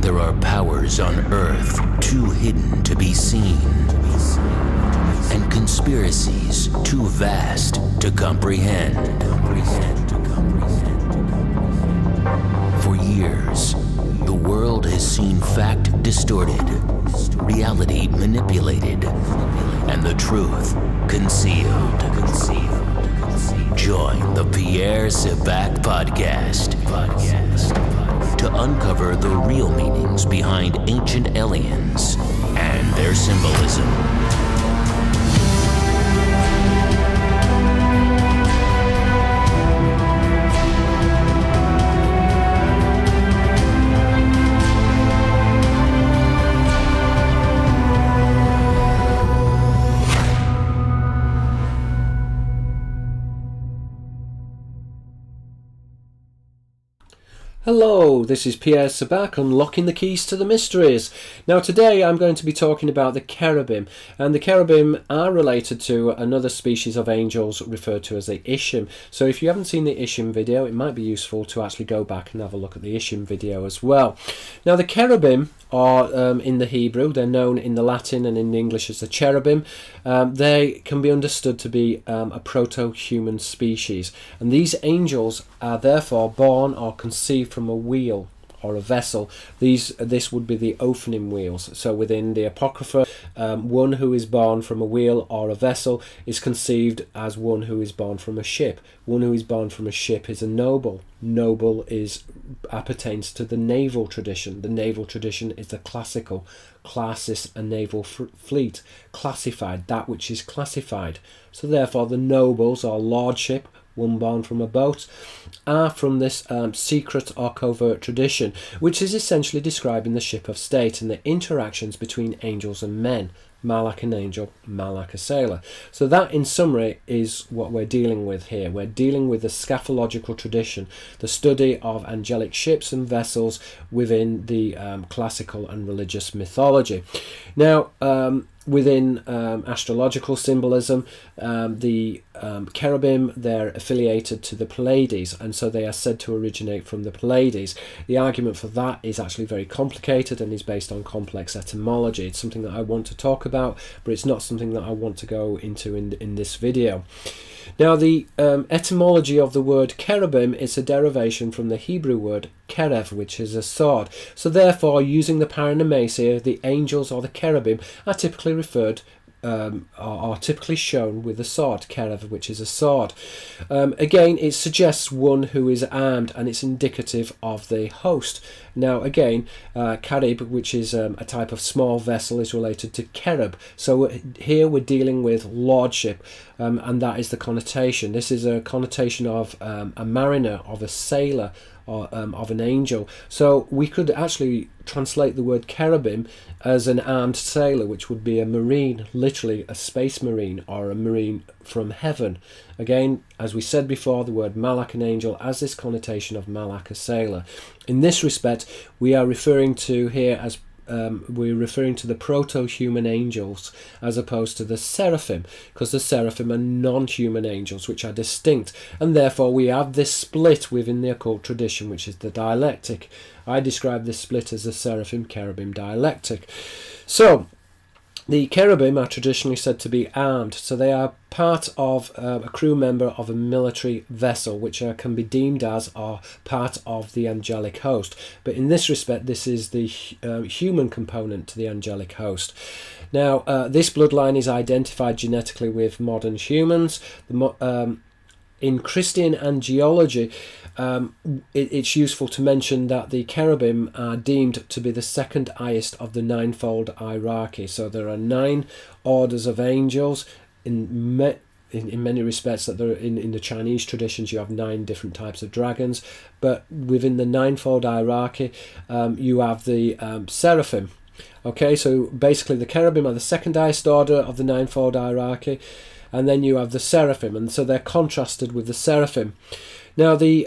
There are powers on Earth too hidden to be seen, and conspiracies too vast to comprehend. For years, the world has seen fact distorted, reality manipulated, and the truth concealed. Join the Pierre Sebac podcast to uncover the real meanings behind ancient aliens and their symbolism. Hello, this is Pierre Sebac, unlocking the keys to the mysteries. Now today I'm going to be talking about the Kerubim, and the Kerubim are related to another species of angels referred to as the Ishim. So if you haven't seen the Ishim video, it might be useful to actually go back and have a look at the Ishim video as well. Now the Kerubim are in the Hebrew, they're known in the Latin and in the English as the cherubim. They can be understood to be a proto-human species, and these angels are therefore born or conceived from a wheel or a vessel. This would be the Ophanim wheels. So within the Apocrypha, one who is born from a wheel or a vessel is conceived as one who is born from a ship. One who is born from a ship is a noble. Noble appertains to the naval tradition. The naval tradition is the classical classis, a naval fleet, classified, that which is classified. So therefore the nobles or lordship, one born from a boat, are from this secret or covert tradition, which is essentially describing the ship of state and the interactions between angels and men. Malak an angel, Malak a sailor. So that in summary is what we're dealing with here. We're dealing with the scatological tradition, the study of angelic ships and vessels within the classical and religious mythology. Now within astrological symbolism, the Kerubim, they're affiliated to the Pleiades, and so they are said to originate from the Pleiades. The argument for that is actually very complicated and is based on complex etymology. It's something that I want to talk about, but it's not something that I want to go into in this video. Now the etymology of the word cherubim is a derivation from the Hebrew word kerev, which is a sword. So therefore, using the paronomasia, the angels or the cherubim are typically referred are typically shown with a sword, kerev, which is a sword. Again, it suggests one who is armed, and it's indicative of the host. Now again, Carib, which is a type of small vessel, is related to cherub. So here we're dealing with lordship, and that is the connotation. This is a connotation of a mariner, of a sailor, or of an angel. So we could actually translate the word cherubim as an armed sailor, which would be a marine, literally a space marine or a marine from heaven. Again, as we said before, the word Malak an angel has this connotation of Malak a sailor. In this respect, we are referring to here as we're referring to the proto-human angels as opposed to the seraphim, because the seraphim are non-human angels which are distinct, and therefore we have this split within the occult tradition, which is the dialectic. I describe this split as the seraphim-cherubim dialectic. So the cherubim are traditionally said to be armed, so they are part of a crew member of a military vessel, which can be deemed as or part of the angelic host. But in this respect, this is the human component to the angelic host. Now, this bloodline is identified genetically with modern humans. In Christian angelology, it's useful to mention that the cherubim are deemed to be the second highest of the ninefold hierarchy. So there are 9 orders of angels. In many respects, that in the Chinese traditions you have 9 different types of dragons, but within the ninefold hierarchy you have the seraphim. Okay, so basically the cherubim are the second highest order of the ninefold hierarchy, and then you have the seraphim, and so they're contrasted with the seraphim. Now the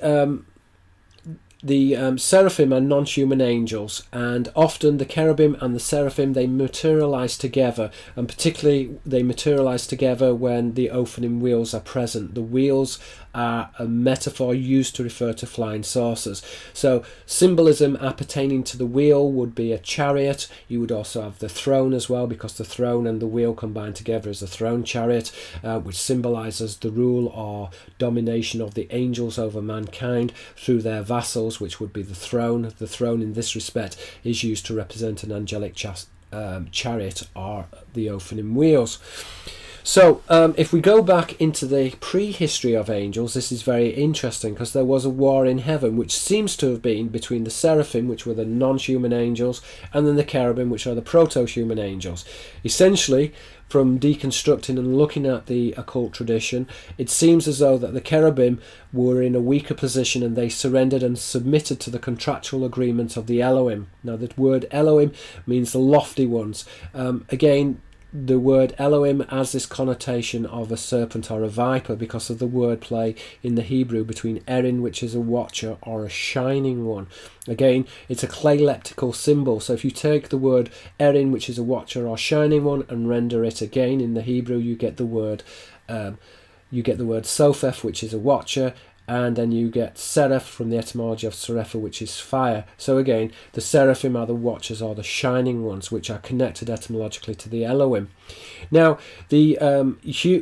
seraphim are non-human angels, and often the cherubim and the seraphim, they materialize together, and particularly they materialize together when the Ophanim wheels are present. The wheels are a metaphor used to refer to flying saucers. So symbolism appertaining to the wheel would be a chariot. You would also have the throne as well, because the throne and the wheel combined together is a throne chariot, which symbolises the rule or domination of the angels over mankind through their vassals, which would be the throne. The throne in this respect is used to represent an angelic chariot or the opening wheels. So if we go back into the prehistory of angels, this is very interesting, because there was a war in heaven which seems to have been between the seraphim, which were the non-human angels, and then the cherubim, which are the proto-human angels. Essentially, from deconstructing and looking at the occult tradition, it seems as though that the cherubim were in a weaker position and they surrendered and submitted to the contractual agreement of the Elohim. Now, the word Elohim means the lofty ones. Again, the word Elohim has this connotation of a serpent or a viper because of the word play in the Hebrew between Erin, which is a watcher, or a shining one. Again, it's a clayleptical symbol. So if you take the word Erin, which is a watcher or shining one, and render it again in the Hebrew, you get the word Sopheth, which is a watcher, and then you get seraph from the etymology of serapha, which is fire. So again, the seraphim are the watchers or the shining ones, which are connected etymologically to the Elohim. Now, the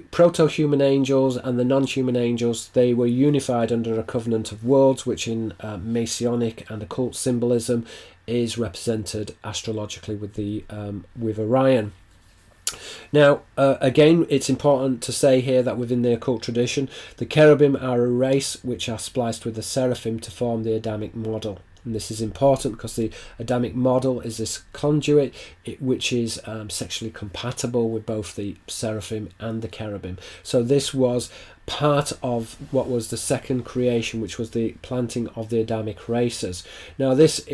proto-human angels and the non-human angels, they were unified under a covenant of worlds, which in Masonic and occult symbolism is represented astrologically with Orion. Now, again, it's important to say here that within the occult tradition, the cherubim are a race which are spliced with the seraphim to form the Adamic model. And this is important because the Adamic model is this conduit which is sexually compatible with both the seraphim and the cherubim. So this was part of what was the second creation, which was the planting of the Adamic races. Now, this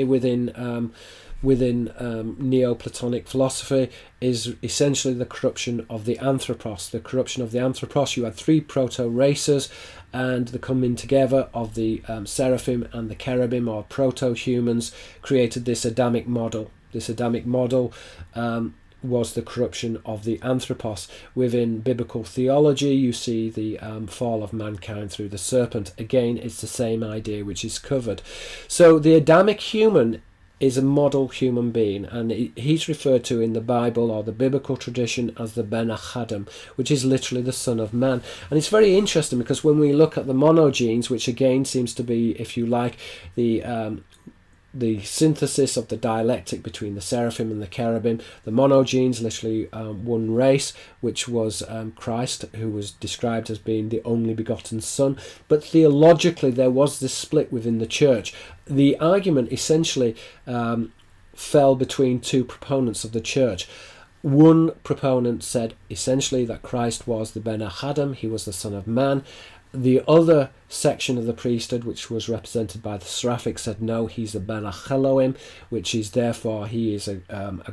within Neoplatonic philosophy is essentially the corruption of the anthropos. The corruption of the anthropos, you had three proto-races, and the coming together of the seraphim and the cherubim, or proto-humans, created this Adamic model. This Adamic model was the corruption of the anthropos. Within biblical theology, you see the fall of mankind through the serpent. Again, it's the same idea which is covered. So the Adamic human is a model human being, and he's referred to in the Bible or the biblical tradition as the Ben Achadam, which is literally the Son of Man. And it's very interesting because when we look at the monogenes, which again seems to be, if you like, the synthesis of the dialectic between the seraphim and the cherubim, the monogenes, literally one race, which was Christ, who was described as being the only begotten Son. But theologically, there was this split within the church. The argument essentially fell between two proponents of the church. One proponent said essentially that Christ was the Ben Achadam, he was the Son of Man. The other section of the priesthood, which was represented by the seraphic, said no, he's the Ben Acheloim, which is therefore he is a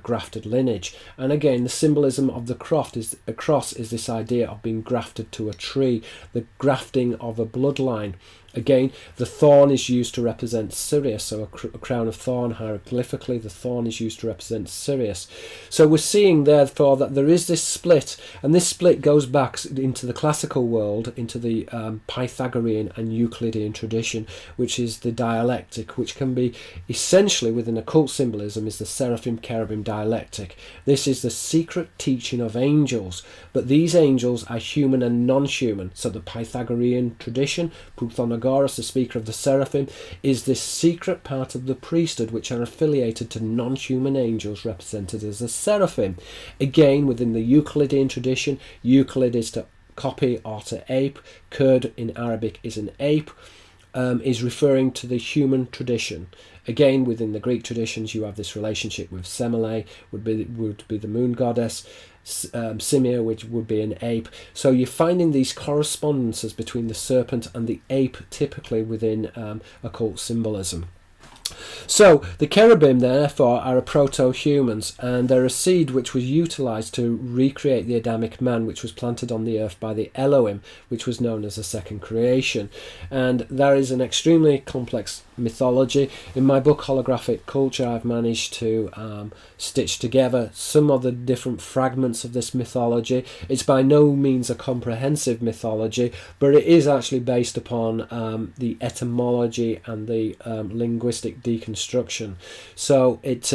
grafted lineage. And again, the symbolism of the cross is this idea of being grafted to a tree, the grafting of a bloodline. Again, the thorn is used to represent Sirius, so a crown of thorn, hieroglyphically, the thorn is used to represent Sirius. So we're seeing, therefore, that there is this split, and this split goes back into the classical world, into the Pythagorean and Euclidean tradition, which is the dialectic, which can be essentially, within occult symbolism, is the seraphim-cherubim dialectic. This is the secret teaching of angels, but these angels are human and non-human. So the Pythagorean tradition, Proto-Agoras, the speaker of the seraphim, is this secret part of the priesthood which are affiliated to non-human angels represented as the seraphim. Again, within the Euclidean tradition, Euclid is to copy or to ape. Kurd in Arabic is an ape, is referring to the human tradition. Again, within the Greek traditions, you have this relationship with Semele, would be the moon goddess, Simia, which would be an ape. So you're finding these correspondences between the serpent and the ape, typically within occult symbolism. So the cherubim, therefore, are a proto-humans, and they're a seed which was utilised to recreate the Adamic man, which was planted on the earth by the Elohim, which was known as the second creation. And there is an extremely complex mythology. In my book Holographic Culture, I've managed to stitch together some of the different fragments of this mythology. It's by no means a comprehensive mythology, but it is actually based upon the etymology and the linguistic deconstruction. So it's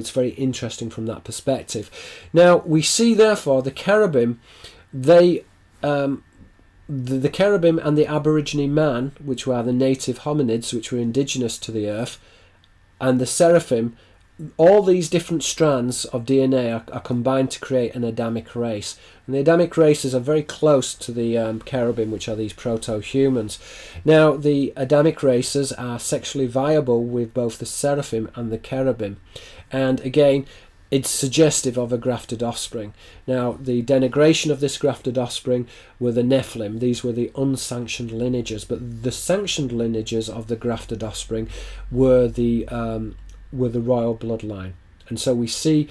very interesting from that perspective. Now we see therefore the cherubim, they the cherubim and the Aborigine man, which were the native hominids which were indigenous to the earth, and the seraphim, all these different strands of DNA are combined to create an Adamic race. And the Adamic races are very close to the cherubim, which are these proto-humans. Now, the Adamic races are sexually viable with both the seraphim and the cherubim. And again, it's suggestive of a grafted offspring. Now, the denigration of this grafted offspring were the Nephilim. These were the unsanctioned lineages, but the sanctioned lineages of the grafted offspring were the royal bloodline. And so we see,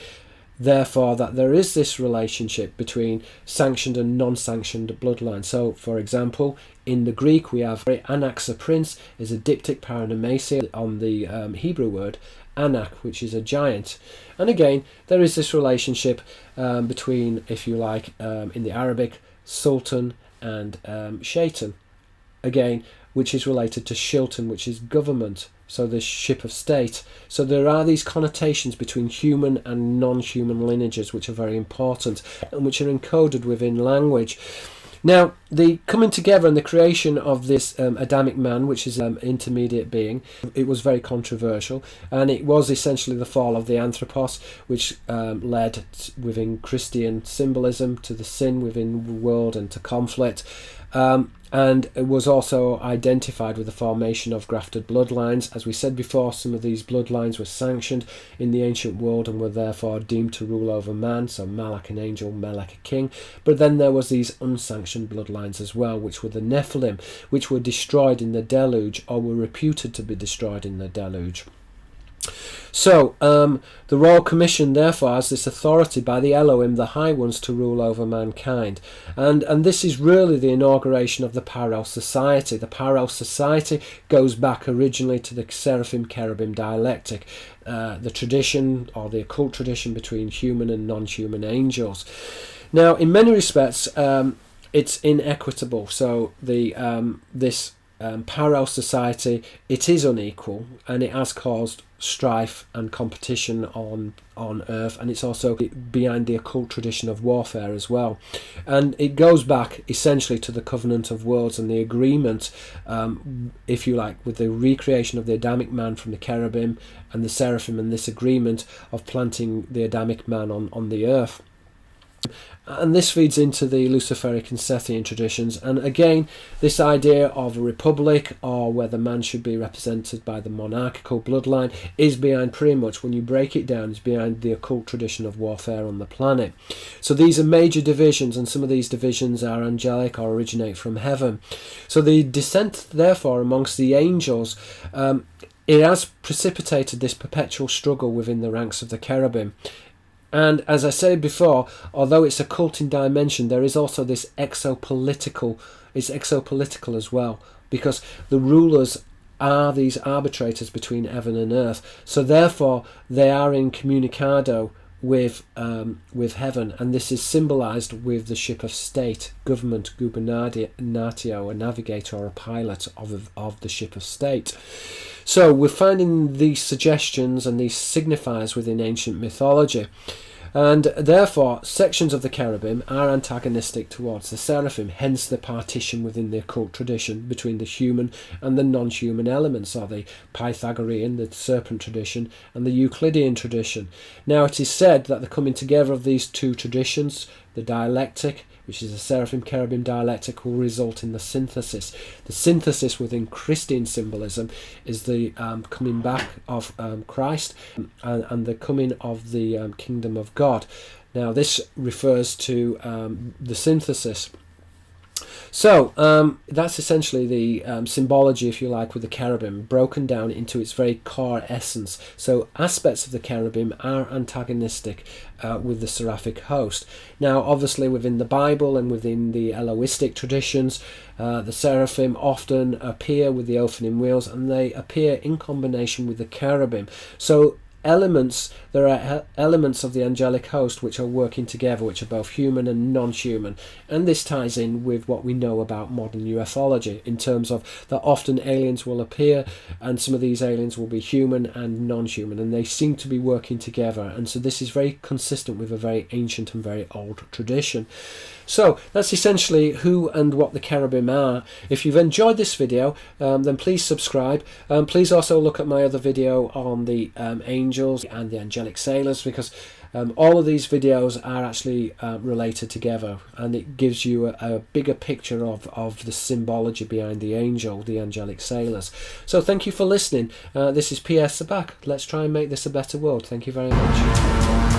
therefore, that there is this relationship between sanctioned and non-sanctioned bloodline. So, for example, in the Greek, we have Anak's a prince is a diptych paranomasia on the Hebrew word Anak, which is a giant. And again, there is this relationship between, if you like, in the Arabic, sultan and shaitan, again, which is related to shilton, which is government, so the ship of state. So there are these connotations between human and non-human lineages which are very important and which are encoded within language. Now, the coming together and the creation of this Adamic man, which is an intermediate being, it was very controversial, and it was essentially the fall of the anthropos, which led within Christian symbolism to the sin within the world and to conflict. And it was also identified with the formation of grafted bloodlines. As we said before, some of these bloodlines were sanctioned in the ancient world and were therefore deemed to rule over man. So Malak an angel, Melech a king. But then there was these unsanctioned bloodlines as well, which were the Nephilim, which were destroyed in the deluge, or were reputed to be destroyed in the deluge. So, the Royal Commission therefore has this authority by the Elohim, the High Ones, to rule over mankind. And this is really the inauguration of the Parallel Society. The Parallel Society goes back originally to the Seraphim Cherubim dialectic, the tradition or the occult tradition between human and non-human angels. Now, in many respects, it's inequitable. So this parallel society, it is unequal, and it has caused strife and competition on earth, and it's also behind the occult tradition of warfare as well. And it goes back essentially to the Covenant of Worlds and the agreement, if you like, with the recreation of the Adamic man from the cherubim and the seraphim, and this agreement of planting the Adamic man on the earth. And this feeds into the Luciferic and Sethian traditions, and again this idea of a republic, or whether man should be represented by the monarchical bloodline, is behind, pretty much when you break it down, is behind the occult tradition of warfare on the planet. So these are major divisions, and some of these divisions are angelic or originate from heaven. So the descent therefore amongst the angels, it has precipitated this perpetual struggle within the ranks of the cherubim. And as I said before, although it's occult in dimension, there is also this exopolitical, it's exopolitical as well, because the rulers are these arbitrators between heaven and earth. So therefore, they are in communicado with heaven, and this is symbolized with the ship of state, government, gubernatio, a navigator or a pilot of the ship of state. So we're finding these suggestions and these signifiers within ancient mythology. And therefore, sections of the cherubim are antagonistic towards the seraphim, hence the partition within the occult tradition between the human and the non-human elements, or the Pythagorean, the serpent tradition, and the Euclidean tradition. Now it is said that the coming together of these two traditions, the dialectic, which is a seraphim cherubim dialectic, will result in the synthesis. The synthesis within Christian symbolism is the coming back of Christ and the coming of the kingdom of God. Now this refers to the synthesis So that's essentially the symbology, if you like, with the cherubim, broken down into its very core essence. So aspects of the cherubim are antagonistic with the seraphic host. Now, obviously, within the Bible and within the Elohistic traditions, the seraphim often appear with the opening wheels, and they appear in combination with the cherubim. So there are elements of the angelic host which are working together, which are both human and non-human, and this ties in with what we know about modern ufology, in terms of that often aliens will appear, and some of these aliens will be human and non-human, and they seem to be working together, and so this is very consistent with a very ancient and very old tradition. So that's essentially who and what the cherubim are. If you've enjoyed this video, then please subscribe. Please also look at my other video on the angels and the angelic sailors, because all of these videos are actually related together, and it gives you a bigger picture of the symbology behind the angel, the angelic sailors. So thank you for listening. This is PS Sabak. Let's try and make this a better world. Thank you very much.